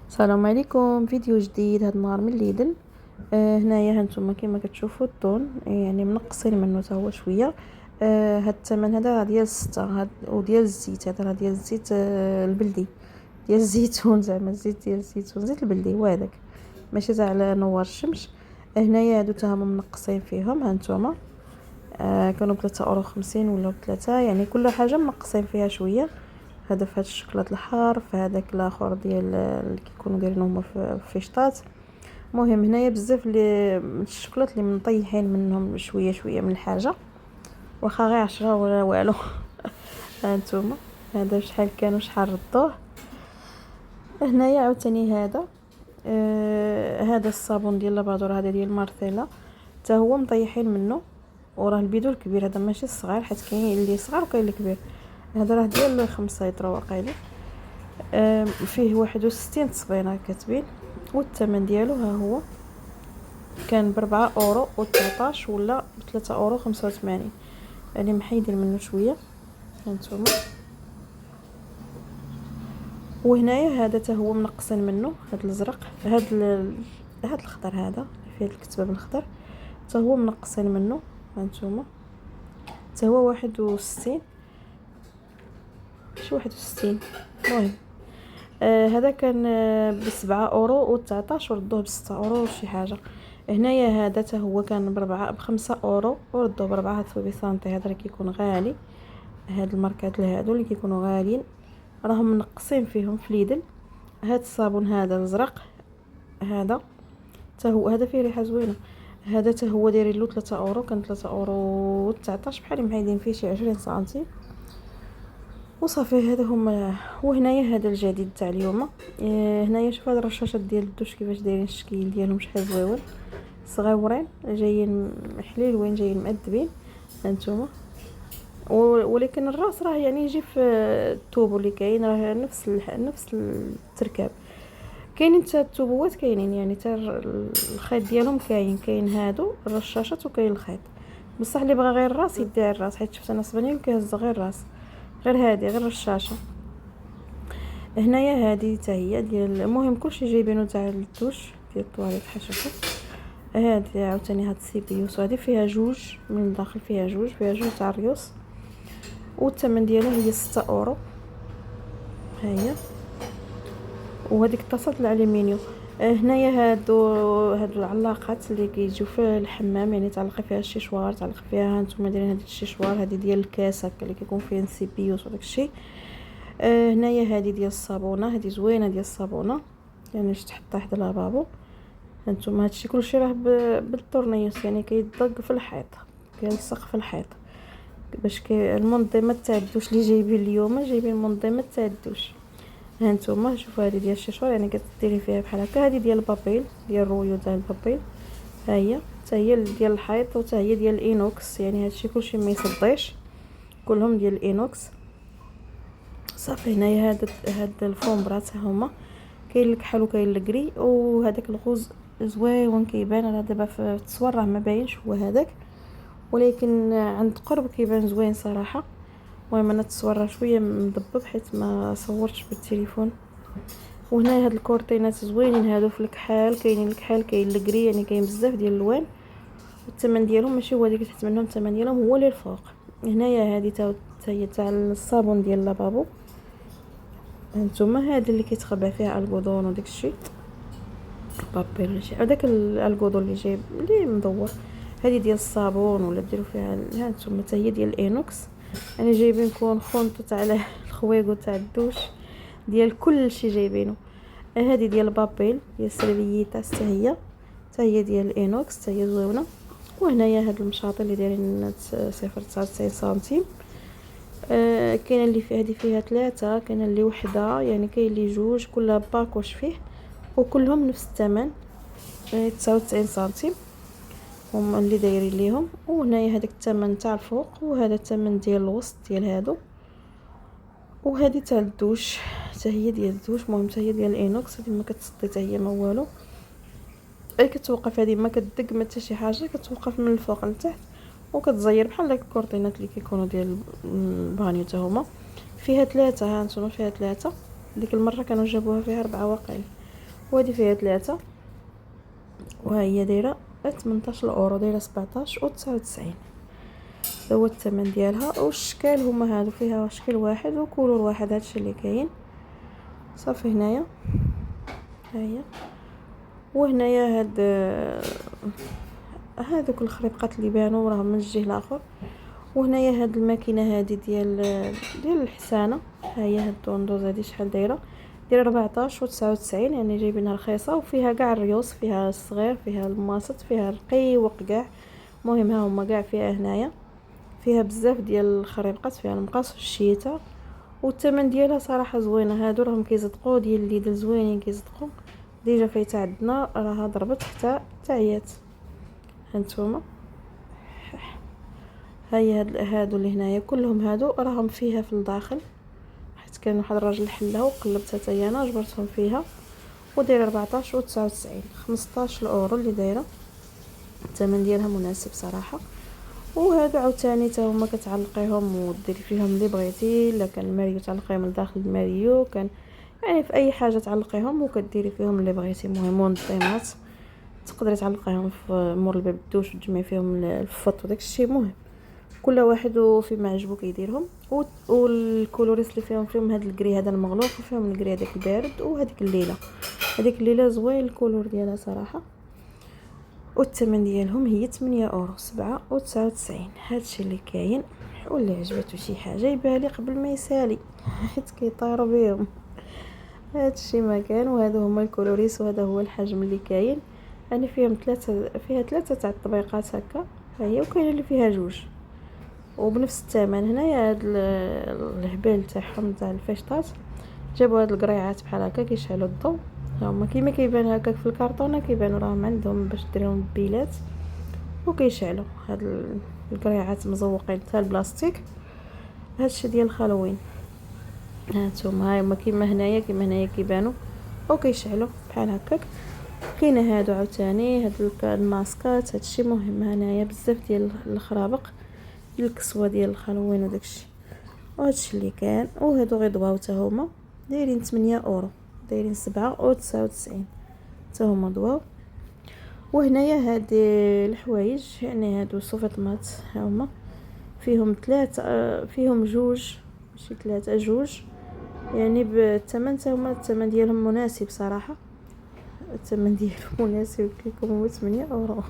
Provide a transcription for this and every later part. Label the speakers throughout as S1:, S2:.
S1: السلام عليكم. فيديو جديد هاد النهار من ليدل. هنايا هانتوما كيما كتشوفوا الطون يعني منقصين منه حتى هو شويه. هاد الثمن هذا ديال 6 هاد وديال الزيت هذا راه ديال الزيت البلدي ديال الزيتون زعما الزيت ديال الزيتون زيت البلدي هو هذاك ماشي تاع على نوار الشمس. هنايا هادو تا هما منقصين فيهم هانتوما. كانوا ب3 € 50 ولا ب3 يعني كل حاجه منقصين فيها شويه. هذا في هاد الشوكولات الحار في هذاك الاخر ديال اللي كيكونوا دايرين هما في فيشطات. المهم هنايا بزاف اللي من الشوكولات اللي مطيحين منهم شويه شويه من الحاجه واخا غير 10 ولا والو. هانتوما هذا شحال كانوا شحال ردوه. هنايا عاوتاني هذا هذا الصابون ديال لابادور هذا ديال مارتيلا حتى هو مطيحين منه. وراه البيدو الكبير هذا ماشي الصغير حيت كاين اللي صغار وكاين الكبير. هذا راه ديال 5 لتر واقيلا. فيه 61 تصبينه كاتبين والثمن ديالو ها هو كان ب4 € و19 ولا ب3 € 85 يعني محيدين منه شويه هانتوما. وهنايا هذا تا هو منقصين منه هذا الازرق هذا الخضر هذا فيه الكتبه بالخضر تا هو منقصين منه هانتوما. تا هو 61 شي 61 المهم. هذا كان ب7 € و19 وردوه ب6 € وشي حاجه. هنايا هذا تا هو كان ب5 € وردوه ب4 سنتي. هذا اللي كيكون غالي. هاد الماركات هادو اللي كيكونوا غاليين راهم منقصين فيهم في ليدل. هاد الصابون هذا الازرق هذا تا هو هذا فيه ريحه زوينه. هذا تا هو دايرين له 3 € كان 3 € و19 بحال محيدين فيه شي 20 سنتيم وصافي. هذا هما. وهنايا هذا الجديد تاع اليوم. هنايا شوف هاد الرشاشات ديال الدوش كيفاش دايرين الشكل ديالهم شحال زويون صغيورين جايين حليلوين جايين مأدبين هانتوما. ولكن الراس راه يعني يجي في التوبو اللي كاين راه نفس التركاب. كاينين حتى التوبوات كاينين يعني حتى الخيط ديالهم كاين هادو الرشاشات وكاين الخيط. بصح اللي بغى غير الراس يدير الراس حيت شفت انا صباني كيهز غير الراس غير هادي غير الرشاشه. هنايا هادي حتى هي ديال المهم كلشي جايبينو تاع الدوش ديال الطواليت حشفه. هادي عاوتاني هاد السيبيوس هادي فيها جوج من الداخل فيها جوج تاع الريوس والثمن ديالها هي 6 €. هاهي وهذيك الطاسه الالومنيوم. هنايا هادو العلاقات اللي كيجيو في الحمام يعني تعلقي فيها الشيشوار تعلقي فيها هانتوما دايرين هاد الشيشوار هادي ديال الكاس هكا اللي كيكون فيه السيبيوس وداك الشيء. هنايا هادي ديال الصابونه هادي زوينه ديال الصابونه يعني باش تحطها حدا لابابو. هانتوما هادشي كلشي راه بالطورنيوس يعني كيدق في الحيط كيلصق في الحيط باش المنظمات تاع الدوش اللي جايبين اليوم جايبين منظمات تاع الدوش. هانتوما شوفوا هذه ديال الشيشوار يعني كديري فيها بحال هكا. هذه ديال البابيل ديال الرويو تاع البابيل ها هي حتى هي ديال الحيط وحتى هي ديال الانوكس يعني هادشي كلشي ما يصديش كلهم ديال الانوكس صافي. هنايا هاد الفومبرات هما كاين الكحل وكاين الكري وهذاك الغوز زويون كيبان راه دابا في التصوير راه ما باينش هو هذاك ولكن عند قرب كيبان زوين صراحه. المهم انا التصوير راه شويه مضبب حيت ما صورتش بالتليفون. وهنا هاد الكورتينات زوينين هادو في الكحال كاينين الكحال كاين الكري يعني كاين بزاف ديال الالوان والثمن ديالهم ماشي هو اللي تحت منهم الثمن ديالهم هو اللي الفوق. هنايا هادي تا هي تاع الصابون ديال لابابو. هانتوما هادي اللي كيتخبى فيها الكودون وداك الشيء بابيل شي هذاك الكودون اللي جايب اللي مدور. هذه ديال الصابون ولا ديروا فيها هانتوما حتى هي ديال الانوكس يعني جايبين كون خونطو تاع الخويغو تاع الدوش ديال كل شيء جايبينه. هذه ديال بابيل ديال السيرفييتا حتى هي ديال الانوكس حتى هي زوينه. وهنايا هاد المشاطي اللي دايرين 0.99 سنتيم. كاين اللي فيه هذه فيها 3 كاين اللي وحده يعني كاين اللي جوج كلها باك واش فيه وكلهم نفس الثمن 99 سنتيم هما اللي دايرين ليهم. وهنايا هذاك الثمن تاع الفوق وهذا الثمن ديال الوسط ديال هادو. وهذه تاع الدوش حتى هي ديال الدوش المهم حتى هي ديال الانوكس هذه ما كتصدي حتى هي ما والو اي كتوقف هذه ما كدق ما حتى شي حاجه كتوقف من الفوق لتحت وكتزير بحال داك الكورتينات اللي كيكونوا ديال البانيو حتى هما. فيها 3 ها انتما فيها 3 ديك المره كانوا جابوها فيها 4 واقيلا. وهذه فيها 3، وها هي دايره 18 اورو، دايره 17.99. هذا هو الثمن ديالها. والاشكال هما هادو، فيها شكل واحد وكولور واحد، هادشي اللي كاين صافي. هنايا ها هي، وهنايا هادوك الخريبقات اللي بانوا راهم من الجهه الاخر. وهنايا هاد الماكينه هادي ديال الحسانه، ها هي هاد الدوندوز هادي شحال دايره 14.99، يعني جايبينها رخيصه. وفيها كاع الريوس، فيها الصغير، فيها الماسط، فيها الرقيق كاع. المهم ها هما كاع فيها هنايا، فيها بزاف ديال الخريبقات، فيها المقص والشيته. والثمن ديالها صراحه زوينه. هادو راهم كيصدقوا ديال اليد زوينين كيصدقوا. ديجا فايته عندنا راها ضربت حتى عيات. هانتوما هاي هادو اللي هنايا كلهم هادو راهم فيها في الداخل، حيت كان واحد الراجل حلها وقلبتها حتى انا جبرتهم فيها. ودايره 14.99، 15 اورو اللي دايره. الثمن ديالها مناسب صراحه. وهادو عاوتاني تا هما كتعلقيهم وديري فيهم اللي بغيتي. الا كان الماريو تعلقيهم لداخل الماريو، كان يعني في اي حاجه تعلقيهم وكديري فيهم اللي بغيتي. المهم منظمات تقدري تعلقيهم في مور الباب الدوش وتجمعي فيهم الفط وداك الشيء. مهم كل واحد وفيما عجبو كيديرهم. والكولوريس اللي فيهم هاد الكري هذا المغلوق، وفيهم الكري هذاك البارد. وهذيك الليله زوين الكولور ديالها صراحه. والثمن ديالهم هي 8 اورو 7.99. هادشي اللي كاين. واللي عجبته شي حاجه يبالي قبل ما يسالي حيت كيطيروا بهم. هادشي ما كان. وهذا هما الكولوريس، وهذا هو الحجم اللي كاين. يعني فيها ثلاثه تاع الطبيقات هكا. هي وكاين اللي فيها جوج وبنفس الثمن. هنايا هاد الهبال تاعهم تاع الفيشطات جابوا هاد القريعات بحال هكا كيشعلوا الضوء. هما كيما كيبان هكاك في الكرتونه، كيبانوا راهم عندهم باش ديرهم بيلات وكيشعلوا. هاد القريعات مزوقين تاع البلاستيك. هادشي ديال الخالوين. هانتوما هما كيما هنايا كيبانوا وكيشعلوا بحال هكاك. كاينه هادو عاوتاني هاد الماسكات. هادشي مهم. هنايا بزاف ديال الخرابق ديال الكسوه ديال الخالوين وداكشي. وهادشي اللي كان. وهادو غيضواو حتى هما دايرين 8 اورو، دايرين 7.99 حتى هما ضواو. وهنايا هاد الحوايج، يعني هادو صوفيطمات ها هما فيهم 3، فيهم جوج ماشي 3، جوج. يعني بالثمن حتى هما الثمن ديالهم مناسب صراحه. الثمن ديالهم مناسب كيكون هو 8 اورو.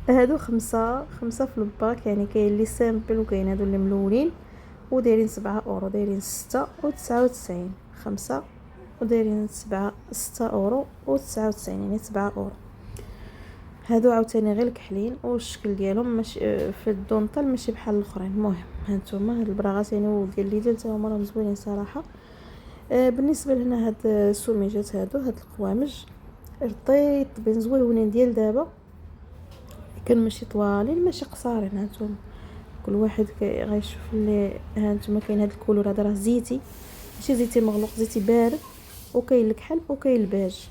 S1: هادو خمسة في الباك، يعني كاين لي سامبل وكاين هادو اللي ملولين. ودايرين 7 اورو، دايرين 6.99. 5 ودايرين 6 اورو و99، يعني 7 اورو. هادو عاوتاني غير الكحلين، والشكل ديالهم ماشي في الدونطال ماشي بحال الاخرين. المهم هانتوما هاد البراغات يعني وديال اليد حتى هما راهم زوينين صراحه. بالنسبه لهنا هاد السميجات هاد القوامج رطيط بين زويونين ديال دابا. كان ماشي طوالين ماشي قصارين. هانتوما كل واحد غيشوف اللي هانتوما كاين هاد الكولور هذا راه زيتي، ماشي زيتي مغلوق، زيتي بارد. وكاين الكحل وكاين الباج.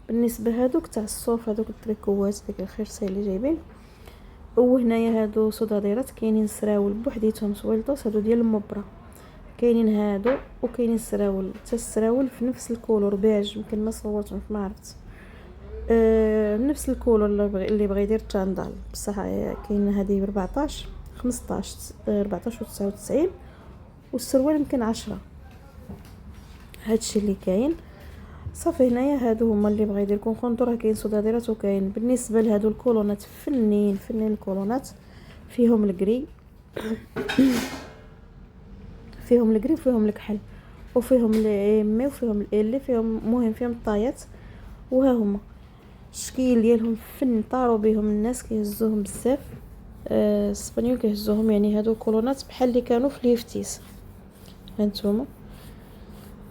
S1: بالنسبه هادوك تاع الصوف هادوك التريكوات داك الخرسي اللي جايبين. وهنايا هادو صداديرات كاينين سراول بوحديتهم سويلطوس هادو ديال المبره. كاينين هادو وكاينين السراول، حتى السراول في نفس الكولور بيج. يمكن ما صورتهم ما عرفت. نفس الكولور اللي بغى يدير التشاندال بصح. كاين هذه ب 14 15 14.99. والسروال يمكن 10. هادشي اللي كاين صافي. هنايا هادو هما اللي بغى يدير كونطور. كاين صداديرات وكاين. بالنسبه لهادو الكولونات فنين الكولونات. فيهم الكري فيهم الكري وفيهم الكحل وفيهم الامي وفيهم الالي، فيهم مهم فيهم الطايات. وها هما الشكل ديالهم فن طاروا بهم الناس كيهزوهم بزاف. الاسبانيول كيهزوهم. يعني هادو كولونات بحال اللي كانوا في ليفتيس. هانتوما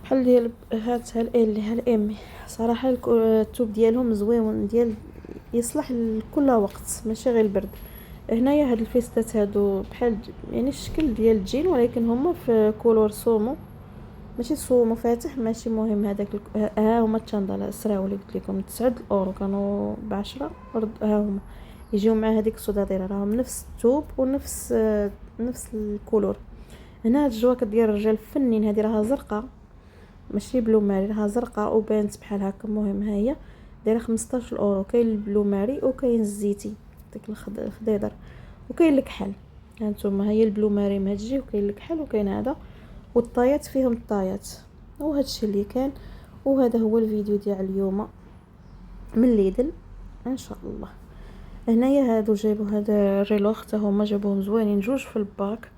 S1: بحال ديال هات الالي الامي صراحه. التوب ديالهم زويون، ديال يصلح لكل وقت ماشي غير البرد. هنايا هاد الفيستات هادو بحال يعني الشكل ديال الجين، ولكن هما في كولور سومو ماشي سومو فاتح ماشي. مهم هذاك ها هما التشاندال السراول اللي قلت لكم 9 اورو كانوا ب10. ها هما يجيو مع هذيك الصداديره راهم نفس الثوب ونفس نفس الكولور. هنا هاد الجواكت ديال الرجال فنين. هذه راها زرقاء ماشي بلو ماري، راها زرقاء وبانت بحال هكا. المهم ها هي دايره 15 اورو. كاين البلو ماري وكاين الزيتي داك الخضيضر وكاين الكحل. هانتوما هي البلو ماري ما تجي، وكاين الكحل وكاين هذا، والطايات فيهم الطايات. وهادشي اللي كان. وهذا هو الفيديو ديال اليوم من ليدل ان شاء الله. هنايا هادو جايبوا هذا الريلوخ حتى هما جابوهم زوينين، جوج في الباك،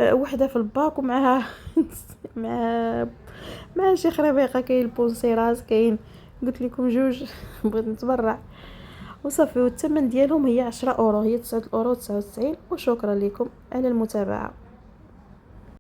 S1: وحده في الباك ومعها مع مع شي خريبيقه. كاين البونسيراز كاين، قلت لكم جوج بغيت نتبرع وصافي. والثمن ديالهم هي 10 اورو، هي 9 اورو 99. وشكرا لكم على المتابعه.